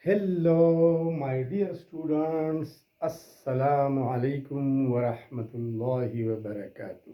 Hello, my dear students. Assalamu alaikum wa rahmatullahi wa barakatuh.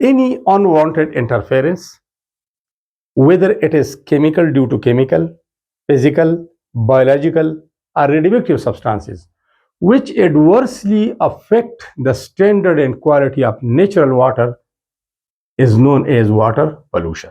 any unwanted interference, whether it is chemical due to chemical, physical, biological, or radioactive substances, which adversely affect the standard and quality of natural water, is known as water pollution.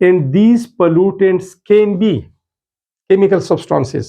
And these pollutants can be chemical substances,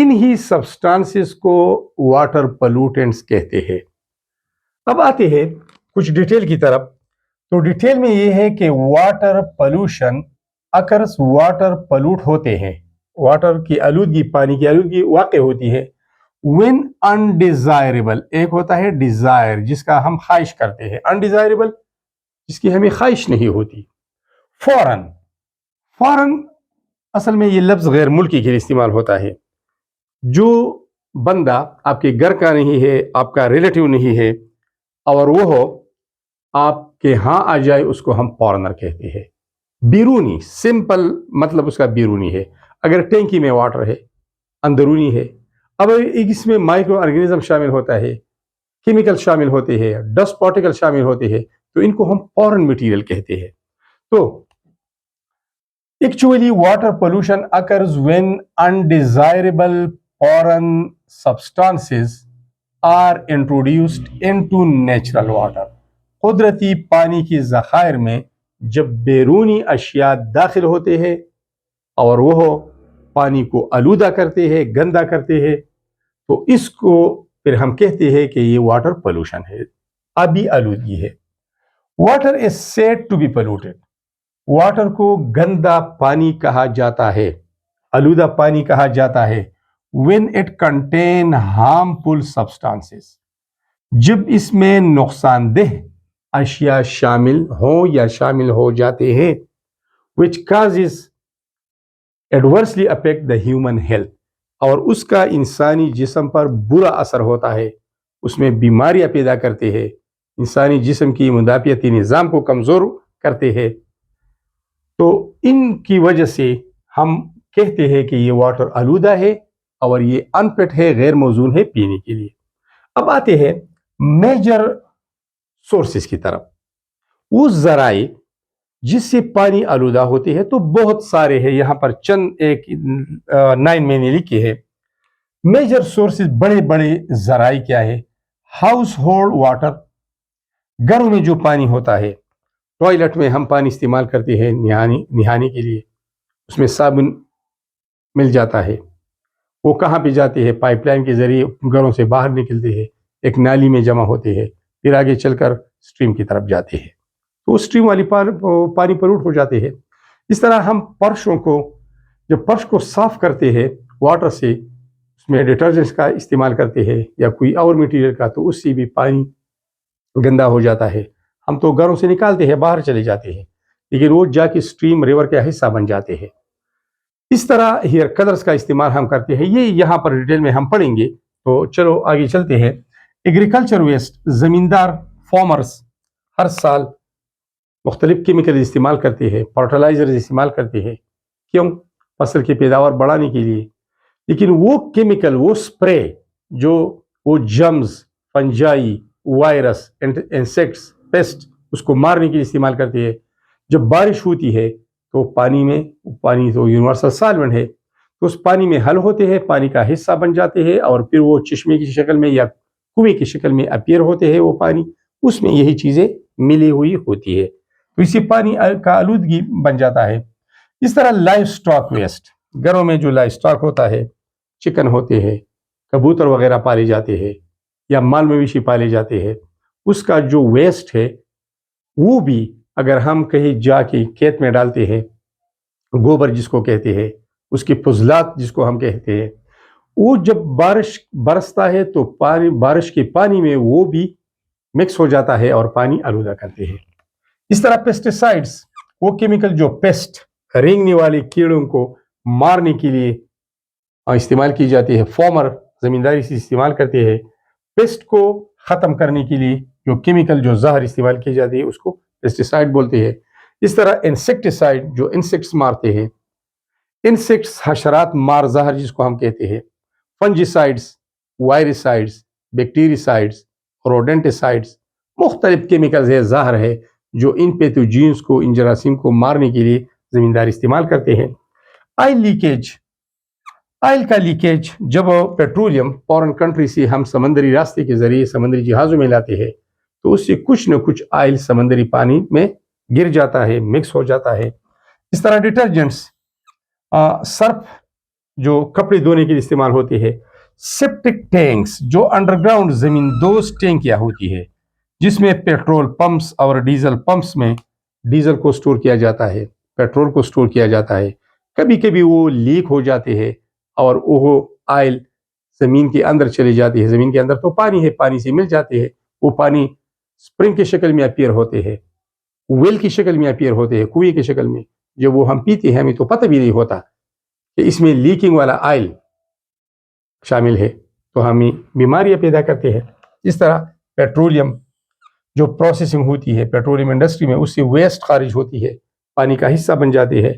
انہی substances کو water پلوٹنٹس کہتے ہیں۔ اب آتے ہیں کچھ detail کی طرف۔ تو ڈیٹیل میں یہ ہے کہ water pollution occurs, water pollute ہوتے ہیں، واٹر کی آلودگی، پانی کی آلودگی واقع ہوتی ہے when undesirable، ایک ہوتا ہے ڈیزائر جس کا ہم خواہش کرتے ہیں، undesirable جس کی ہمیں خواہش نہیں ہوتی۔ فوراً اصل میں یہ لفظ غیر ملکی کے لیے استعمال ہوتا ہے۔ جو بندہ آپ کے گھر کا نہیں ہے، آپ کا ریلیٹیو نہیں ہے، اور وہ آپ کے ہاں آ جائے، اس کو ہم فورنر کہتے ہیں۔ بیرونی، سمپل مطلب اس کا بیرونی ہے۔ اگر ٹینکی میں واٹر ہے، اندرونی ہے۔ اب اس میں مائکرو آرگینزم شامل ہوتا ہے، کیمیکل شامل ہوتے ہیں، ڈسٹ پارٹیکل شامل ہوتے ہیں، تو ان کو ہم فورن مٹیریل کہتے ہیں۔ تو actually water pollution occurs when undesirable foreign substances are introduced into natural water۔ قدرتی پانی کی ذخائر میں جب بیرونی اشیاء داخل ہوتے ہیں اور وہ پانی کو آلودہ کرتے ہیں، گندا کرتے ہیں، تو اس کو پھر ہم کہتے ہیں کہ یہ واٹر پولوشن ہے، آبی آلودگی ہے۔ Water is said to be polluted، water کو گندا پانی کہا جاتا ہے، آلودہ پانی کہا جاتا ہے when it contain harmful substances، جب اس میں نقصان دہ اشیاء شامل ہوں یا شامل ہو جاتے ہیں، which causes adversely affect the human health، اور اس کا انسانی جسم پر برا اثر ہوتا ہے، اس میں بیماریاں پیدا کرتے ہیں، انسانی جسم کی مدافعتی نظام کو کمزور کرتے ہیں۔ تو ان کی وجہ سے ہم کہتے ہیں کہ یہ واٹر آلودہ ہے اور یہ انفٹ ہے، غیر موزون ہے پینے کے لیے۔ اب آتے ہیں میجر سورسز کی طرف۔ وہ ذرائع جس سے پانی آلودہ ہوتے ہیں تو بہت سارے ہیں، یہاں پر چند ایک 9 میں نے لکھے ہیں۔ میجر سورسز، بڑے بڑے ذرائع کیا ہے؟ ہاؤس ہولڈ واٹر، گھروں میں جو پانی ہوتا ہے، ٹوائلٹ میں ہم پانی استعمال کرتے ہیں نہانے کے لیے، اس میں صابن مل جاتا ہے، وہ کہاں پہ جاتے ہیں؟ پائپ لائن کے ذریعے گھروں سے باہر نکلتے ہیں، ایک نالی میں جمع ہوتے ہیں، پھر آگے چل کر اسٹریم کی طرف جاتے ہیں، تو اسٹریم والی پانی پلوٹ ہو جاتے ہیں۔ اس طرح ہم فرشوں کو، جب فرش کو صاف کرتے ہیں واٹر سے، اس میں ڈٹرجنٹس کا استعمال کرتے ہیں یا کوئی اور مٹیریل کا، تو اس سے بھی پانی گندا ہو جاتا ہے۔ ہم تو گھروں سے نکالتے ہیں، باہر چلے جاتے ہیں، لیکن وہ جا کے اسٹریم ریور کا حصہ بن جاتے ہیں۔ اس طرح ہیئر کلرز کا استعمال ہم کرتے ہیں، یہ یہاں پر ڈیٹیل میں ہم پڑھیں گے، تو چلو آگے چلتے ہیں۔ ایگریکلچر ویسٹ، زمیندار فارمرز ہر سال مختلف کیمیکل استعمال کرتے ہیں، فرٹیلائزر استعمال کرتے ہیں، کیوں؟ فصل کی پیداوار بڑھانے کے لیے۔ لیکن وہ کیمیکل، وہ سپرے جو وہ germs, fungi, virus, insects, pest, اس کو مارنے کے لیے استعمال کرتے ہیں۔ جب بارش ہوتی ہے تو پانی تو یونیورسل سالوینٹ ہے، تو اس پانی میں حل ہوتے ہیں، پانی کا حصہ بن جاتے ہیں، اور پھر وہ چشمے کی شکل میں یا کنویں کی شکل میں اپیئر ہوتے ہیں، وہ پانی اس میں یہی چیزیں ملی ہوئی ہوتی ہے، تو اسی پانی کا آلودگی بن جاتا ہے۔ اس طرح لائف سٹاک ویسٹ، گھروں میں جو لائف سٹاک ہوتا ہے، چکن ہوتے ہیں، کبوتر وغیرہ پالے جاتے ہیں یا مال مویشی پالے جاتے ہیں، اس کا جو ویسٹ ہے وہ بھی اگر ہم کہیں جا کے کھیت میں ڈالتے ہیں، گوبر جس کو کہتے ہیں، اس کی فضلات جس کو ہم کہتے ہیں، وہ جب بارش برستا ہے تو بارش کے پانی میں وہ بھی مکس ہو جاتا ہے اور پانی آلودہ کرتے ہیں۔ اس طرح پیسٹیسائڈز، وہ کیمیکل جو پیسٹ، رینگنے والے کیڑوں کو مارنے کے لیے استعمال کی جاتی ہے، فارمر زمینداری سے استعمال کرتے ہیں، پیسٹ کو ختم کرنے کے لیے جو کیمیکل، جو زہر استعمال کی جاتی ہے، اس کو پیسٹیسائڈ بولتے ہیں۔ اس طرح انسیکٹیسائڈ، جو انسیکٹس مارتے ہیں، انسیکٹس، حشرات مار زہر جس کو ہم کہتے ہیں، فنجیسائڈس، وائرسائڈس، بیکٹیریسائڈس، روڈنٹیسائڈس، مختلف کیمیکلز ہے، زہر ہے، جو ان پیتھوجینز کو، ان جراثیم کو مارنے کے لیے زمیندار استعمال کرتے ہیں۔ آئل لیکیج، آئل کا لیکیج، جب پیٹرولیم فورن کنٹری سے ہم سمندری راستے کے ذریعے سمندری جہازوں میں لاتے ہیں تو اس سے کچھ نہ کچھ آئل سمندری پانی میں گر جاتا ہے، مکس ہو جاتا ہے۔ اس طرح ڈٹرجنٹس، سرف جو کپڑے دھونے کے لیے استعمال ہوتے ہیں. سیپٹک ٹینکس جو انڈر گراؤنڈ زمین دوز ٹینکیاں ہوتی ہے جس میں پیٹرول پمپس اور ڈیزل پمپس میں ڈیزل کو سٹور کیا جاتا ہے, پیٹرول کو سٹور کیا جاتا ہے. کبھی کبھی وہ لیک ہو جاتے ہیں اور وہ آئل زمین کے اندر چلی جاتی ہے. زمین کے اندر تو پانی ہے, پانی سے مل جاتے ہیں. وہ پانی سپرنگ کی شکل میں اپیئر ہوتے ہیں, ویل کی شکل میں اپیئر ہوتے ہیں, کنویں کی شکل میں. جب وہ ہم پیتے ہیں ہمیں تو پتہ بھی نہیں ہوتا کہ اس میں لیکنگ والا آئل شامل ہے, تو ہمیں بیماریاں پیدا کرتے ہیں. اس طرح پیٹرولیم جو پروسیسنگ ہوتی ہے پیٹرولیم انڈسٹری میں, اس سے ویسٹ خارج ہوتی ہے, پانی کا حصہ بن جاتے ہیں.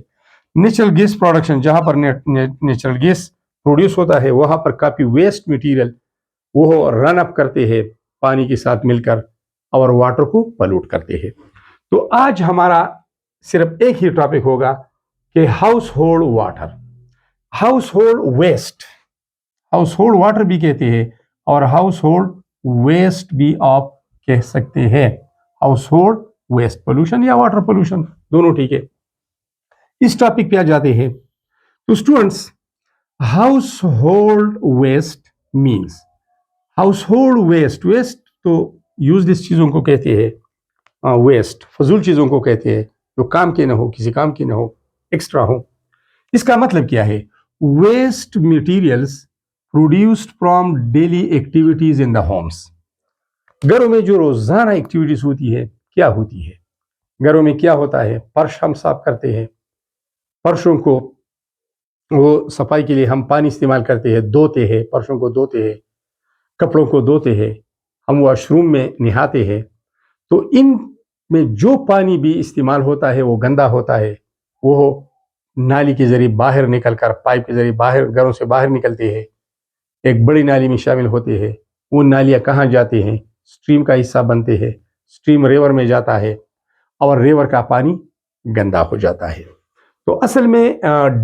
نیچرل گیس پروڈکشن جہاں پر نیچرل گیس پروڈیوس ہوتا ہے وہاں پر کافی ویسٹ مٹیریل وہ رن اپ کرتے ہیں پانی کے ساتھ مل کر اور واٹر کو پلوٹ کرتے ہیں. تو آج ہمارا صرف ایک ہی ٹاپک ہوگا کہ household water, household waste, household water بھی کہتے ہیں اور ہاؤس ہولڈ ویسٹ بھی آپ کہہ سکتے ہیں. ہاؤس ہولڈ ویسٹ پولوشن یا واٹر پولوشن دونوں ٹھیک ہے. اس ٹاپک پہ آ جاتے ہیں. تو students, household waste means, household waste, waste تو یوز لیس چیزوں کو کہتے ہیں, ویسٹ فضول چیزوں کو کہتے ہیں جو کام کے نہ ہو, کسی کام کی نہ ہو, ایکسٹرا ہو. اس کا مطلب کیا ہے؟ Waste materials produced from daily activities in the homes. گھروں میں جو روزانہ ایکٹیویٹیز ہوتی ہے کیا ہوتی ہے؟ گھروں میں کیا ہوتا ہے؟ فرش ہم صاف کرتے ہیں, فرشوں کو وہ صفائی کے لیے ہم پانی استعمال کرتے ہیں, دھوتے ہیں, فرشوں کو دھوتے ہیں, کپڑوں کو دھوتے ہیں, ہم واش روم میں نہاتے ہیں. تو ان میں جو پانی بھی استعمال ہوتا ہے وہ گندا ہوتا ہے, وہ نالی کے ذریعے باہر نکل کر پائپ کے ذریعے باہر گھروں سے باہر نکلتے ہیں, ایک بڑی نالی میں شامل ہوتے ہیں. وہ نالیاں کہاں جاتے ہیں؟ اسٹریم کا حصہ بنتے ہیں, اسٹریم ریور میں جاتا ہے اور ریور کا پانی گندا ہو جاتا ہے. تو اصل میں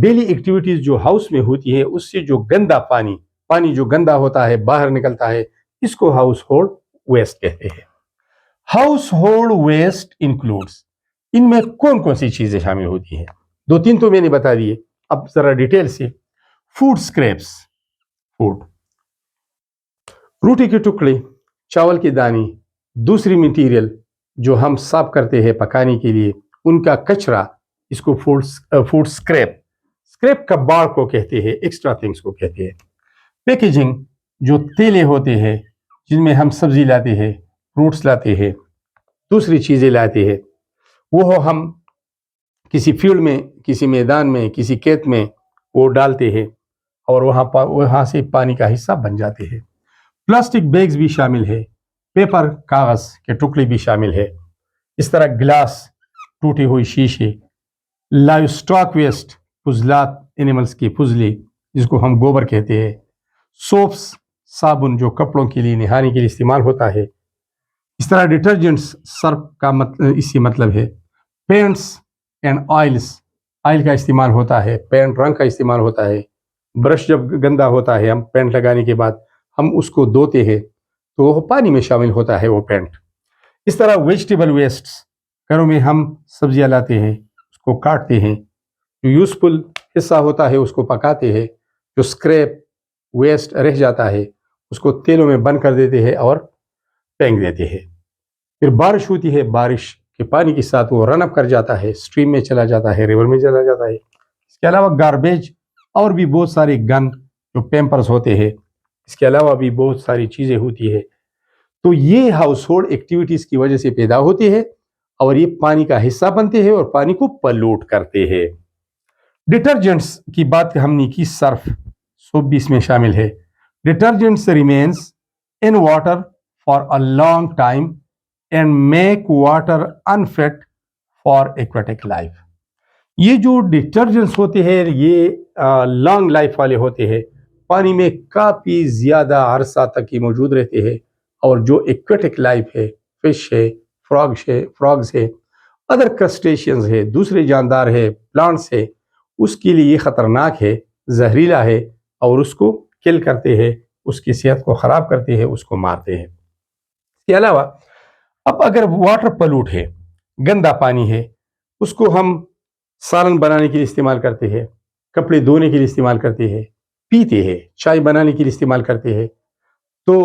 ڈیلی ایکٹیویٹیز جو ہاؤس میں ہوتی ہے اس سے جو گندا پانی جو گندا ہوتا ہے باہر نکلتا ہے, اس کو ہاؤس ہولڈ ویسٹ کہتے ہیں. ہاؤس ہولڈ ویسٹ انکلوڈس, ان میں کون کون سی چیزیں شامل ہوتی ہیں؟ دو تین تو میں نے بتا دیے, اب ذرا ڈیٹیل سے. فوڈ اسکریپس, فوڈ روٹی کے ٹکڑے, چاول کے دانے, دوسری مٹیریل جو ہم صاف کرتے ہیں پکانے کے لیے ان کا کچرا, اس کو فوڈ اسکریپ کباڑ کو کہتے ہیں, ایکسٹرا تھنگس کو کہتے ہیں. پیکیجنگ جو تیلے ہوتے ہیں جن میں ہم سبزی لاتے ہیں, فروٹس لاتے ہیں, دوسری چیزیں لاتے ہیں, وہ ہم کسی فیلڈ میں, کسی میدان میں, کسی کھیت میں وہ ڈالتے ہیں اور وہاں سے پانی کا حصہ بن جاتے ہیں. پلاسٹک بیگز بھی شامل ہے, پیپر کاغذ کے ٹکڑے بھی شامل ہے. اس طرح گلاس, ٹوٹی ہوئی شیشے, لائیو اسٹاک ویسٹ, فضلات اینیملز کی فضلے جس کو ہم گوبر کہتے ہیں. سوپس, صابن جو کپڑوں کے لیے نہانے کے لیے استعمال ہوتا ہے. اس طرح ڈٹرجنٹس, سرف کا اس سے مطلب ہے. پینٹس اینڈ آئلس, آئل کا استعمال ہوتا ہے, پینٹ رنگ کا استعمال ہوتا ہے. برش جب گندا ہوتا ہے, ہم پینٹ لگانے کے بعد ہم اس کو دھوتے ہیں تو وہ پانی میں شامل ہوتا ہے وہ پینٹ. اس طرح ویجیٹیبل ویسٹس, گھروں میں ہم سبزیاں لاتے ہیں, اس کو کاٹتے ہیں, جو یوزفل حصہ ہوتا ہے اس کو پکاتے ہیں, جو اسکریپ ویسٹ رہ جاتا ہے اس کو تیلوں میں بند کر دیتے ہیں اور پھینک دیتے ہیں. پھر بارش ہوتی ہے, بارش کے پانی کے ساتھ وہ رن اپ کر جاتا ہے, اسٹریم میں چلا جاتا ہے, ریور میں چلا جاتا ہے. اس کے علاوہ گاربیج اور بھی بہت سارے گن جو پیمپرز ہوتے ہیں, اس کے علاوہ بھی بہت ساری چیزیں ہوتی ہے. تو یہ ہاؤس ہولڈ ایکٹیویٹیز کی وجہ سے پیدا ہوتی ہے اور یہ پانی کا حصہ بنتے ہیں اور پانی کو پلوٹ کرتے ہیں. ڈٹرجنٹس کی بات ہم نے کی, سرف سوپ بھی اس میں شامل ہے. Detergents remains in water for a long time and make water انفٹ for aquatic life. یہ جو ڈٹرجنٹس ہوتے ہیں یہ لانگ لائف والے ہوتے ہیں, پانی میں کافی زیادہ عرصہ تک ہی موجود رہتے ہیں, اور جو ایکویٹک لائف ہے, فش ہے, فراگز ہے, ادر کرسٹیشینز ہے, دوسرے جاندار ہے, پلانٹس ہے, اس کے لیے یہ خطرناک ہے, زہریلا ہے اور اس کو کل کرتے ہیں, اس کی صحت کو خراب کرتے ہیں, اس کو مارتے ہیں. اس کے علاوہ اب اگر واٹر پلوٹ ہے, گندا پانی ہے, اس کو ہم سالن بنانے کے لیے استعمال کرتے ہیں, کپڑے دھونے کے لیے استعمال کرتے ہیں، پیتے ہیں، چائے بنانے کے لیے استعمال کرتے ہیں، تو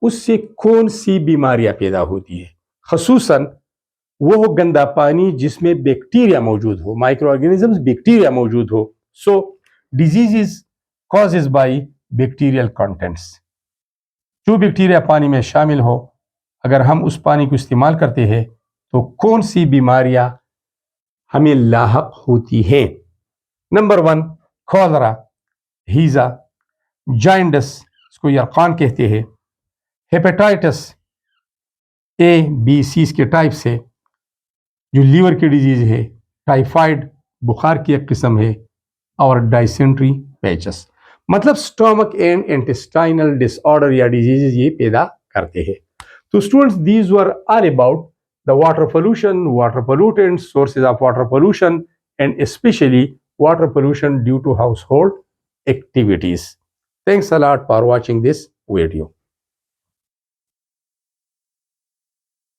اس سے کون سی بیماریاں پیدا ہوتی ہے؟ خصوصاً وہ گندا پانی جس میں بیکٹیریا موجود ہو، مائکرو آرگینزمز بیکٹیریا موجود ہو. So disease causes by bacterial contents. جو بیکٹیریا پانی میں شامل ہو، اگر ہم اس پانی کو استعمال کرتے ہیں تو کون سی بیماریاں ہمیں لاحق ہوتی ہیں؟ نمبر 1 کالرا، ہیزا، جائنڈس، اس کو یرقان کہتے ہیں، ہیپیٹائٹس اے بی سی کے ٹائپ سے، جو لیور کی ڈیزیز ہے، ٹائیفائڈ بخار کی ایک قسم ہے، اور ڈائسینٹری پیچس، مطلب stomach and intestinal disorder یا ڈیزیز یہ پیدا کرتے ہیں. تو students these were are about the water pollution, water pollutants, sources of water pollution, and especially water pollution due to household activities. Thanks a lot for watching this video.